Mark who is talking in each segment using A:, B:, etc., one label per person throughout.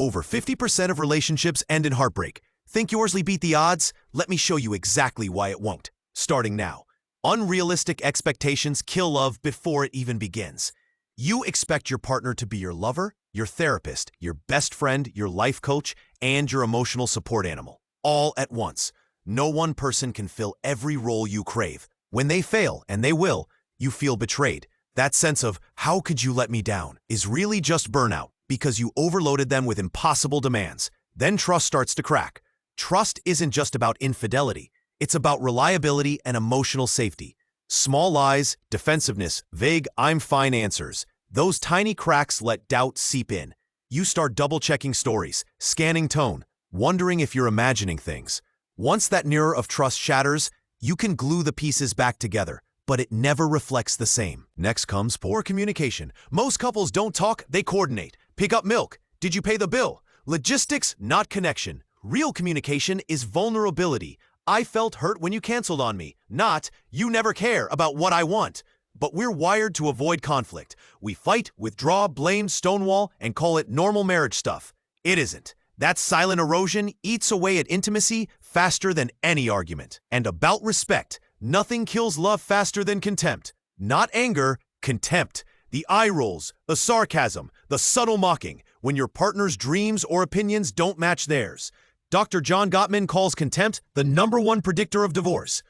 A: Over 50% of relationships end in heartbreak. Think yours beat the odds? Let me show you exactly why it won't. Starting now. Unrealistic expectations kill love before it even begins. You expect your partner to be your lover, your therapist, your best friend, your life coach, and your emotional support animal, all at once. No one person can fill every role you crave. When they fail, and they will, you feel betrayed. That sense of, how could you let me down, is really just burnout because you overloaded them with impossible demands. Then trust starts to crack. Trust isn't just about infidelity. It's about reliability and emotional safety. Small lies, defensiveness, vague "I'm fine" answers. Those tiny cracks let doubt seep in. You start double-checking stories, scanning tone, wondering if you're imagining things. Once that mirror of trust shatters, you can glue the pieces back together, but it never reflects the same. Next comes poor communication. Most couples don't talk, they coordinate. Pick up milk. Did you pay the bill? Logistics, not connection. Real communication is vulnerability. I felt hurt when you canceled on me. Not, you never care about what I want. But we're wired to avoid conflict. We fight, withdraw, blame, stonewall, and call it normal marriage stuff. It isn't. That silent erosion eats away at intimacy faster than any argument. And about respect, nothing kills love faster than contempt. Not anger, contempt. The eye rolls, the sarcasm, the subtle mocking, when your partner's dreams or opinions don't match theirs. Dr. John Gottman calls contempt the #1 predictor of divorce.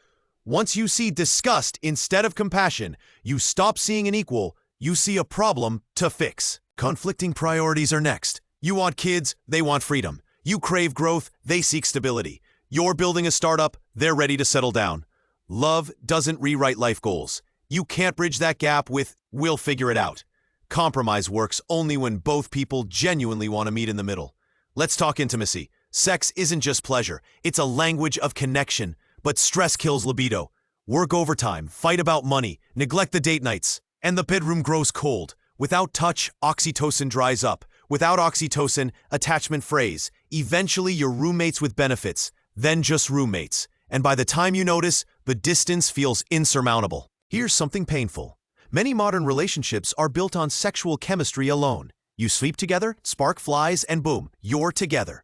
A: Once you see disgust instead of compassion, you stop seeing an equal, you see a problem to fix. Conflicting priorities are next. You want kids, they want freedom. You crave growth, they seek stability. You're building a startup, they're ready to settle down. Love doesn't rewrite life goals. You can't bridge that gap with, "we'll figure it out." Compromise works only when both people genuinely want to meet in the middle. Let's talk intimacy. Sex isn't just pleasure, it's a language of connection. But stress kills libido. Work overtime, fight about money, neglect the date nights, and the bedroom grows cold. Without touch, oxytocin dries up. Without oxytocin, attachment frays. Eventually, you're roommates with benefits, then just roommates. And by the time you notice, the distance feels insurmountable. Here's something painful. Many modern relationships are built on sexual chemistry alone. You sleep together, spark flies, and boom, you're together.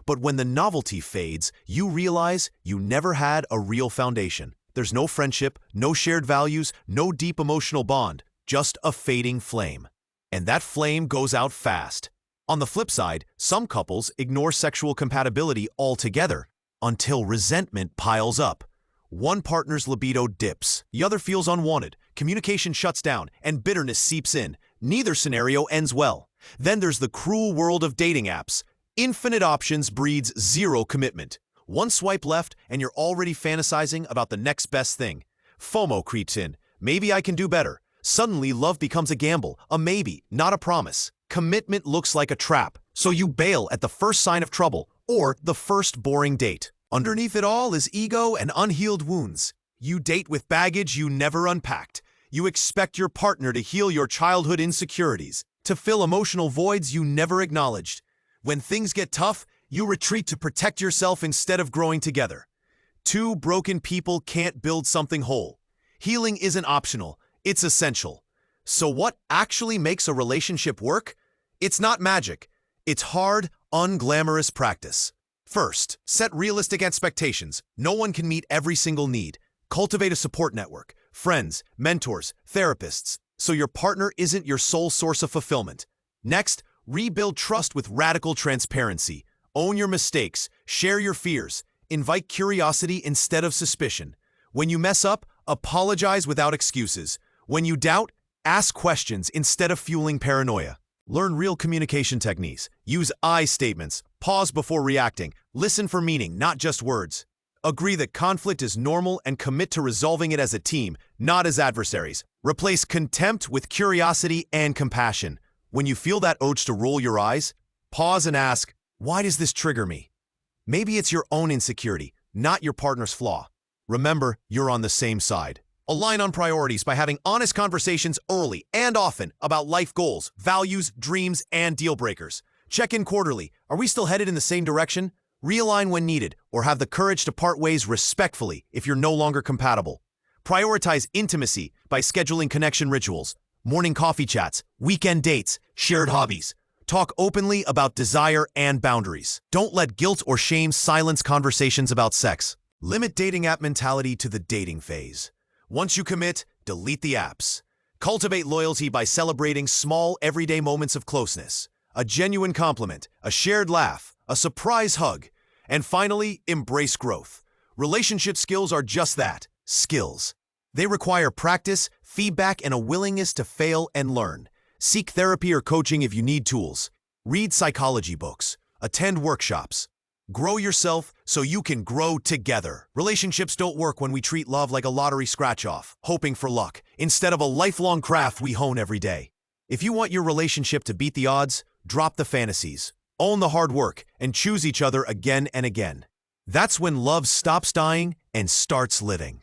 A: But when the novelty fades, you realize you never had a real foundation. There's no friendship, no shared values, no deep emotional bond, just a fading flame. And that flame goes out fast. On the flip side, some couples ignore sexual compatibility altogether until resentment piles up. One partner's libido dips, the other feels unwanted, communication shuts down, and bitterness seeps in. Neither scenario ends well. Then there's the cruel world of dating apps. Infinite options breeds zero commitment. One swipe left and you're already fantasizing about the next best thing. FOMO creeps in. Maybe I can do better. Suddenly, love becomes a gamble, a maybe, not a promise. Commitment looks like a trap, so you bail at the first sign of trouble or the first boring date. Underneath it all is ego and unhealed wounds. You date with baggage you never unpacked. You expect your partner to heal your childhood insecurities, to fill emotional voids you never acknowledged. When things get tough, you retreat to protect yourself instead of growing together. Two broken people can't build something whole. Healing isn't optional, it's essential. So what actually makes a relationship work? It's not magic. It's hard, unglamorous practice. First, set realistic expectations. No one can meet every single need. Cultivate a support network, friends, mentors, therapists, so your partner isn't your sole source of fulfillment. Next, rebuild trust with radical transparency. Own your mistakes, share your fears, invite curiosity instead of suspicion. When you mess up, apologize without excuses. When you doubt, ask questions instead of fueling paranoia. Learn real communication techniques. Use I statements, pause before reacting, listen for meaning, not just words. Agree that conflict is normal and commit to resolving it as a team, not as adversaries. Replace contempt with curiosity and compassion. When you feel that urge to roll your eyes, pause and ask, why does this trigger me? Maybe it's your own insecurity, not your partner's flaw. Remember, you're on the same side. Align on priorities by having honest conversations early and often about life goals, values, dreams, and deal breakers. Check in quarterly. Are we still headed in the same direction? Realign when needed, or have the courage to part ways respectfully if you're no longer compatible. Prioritize intimacy by scheduling connection rituals, morning coffee chats, weekend dates, shared hobbies. Talk openly about desire and boundaries. Don't let guilt or shame silence conversations about sex. Limit dating app mentality to the dating phase. Once you commit, delete the apps. Cultivate loyalty by celebrating small, everyday moments of closeness. A genuine compliment, a shared laugh, a surprise hug. And finally, embrace growth. Relationship skills are just that, skills. They require practice, feedback, and a willingness to fail and learn. Seek therapy or coaching if you need tools. Read psychology books. Attend workshops. Grow yourself so you can grow together. Relationships don't work when we treat love like a lottery scratch-off, hoping for luck, instead of a lifelong craft we hone every day. If you want your relationship to beat the odds, drop the fantasies, own the hard work, and choose each other again and again. That's when love stops dying and starts living.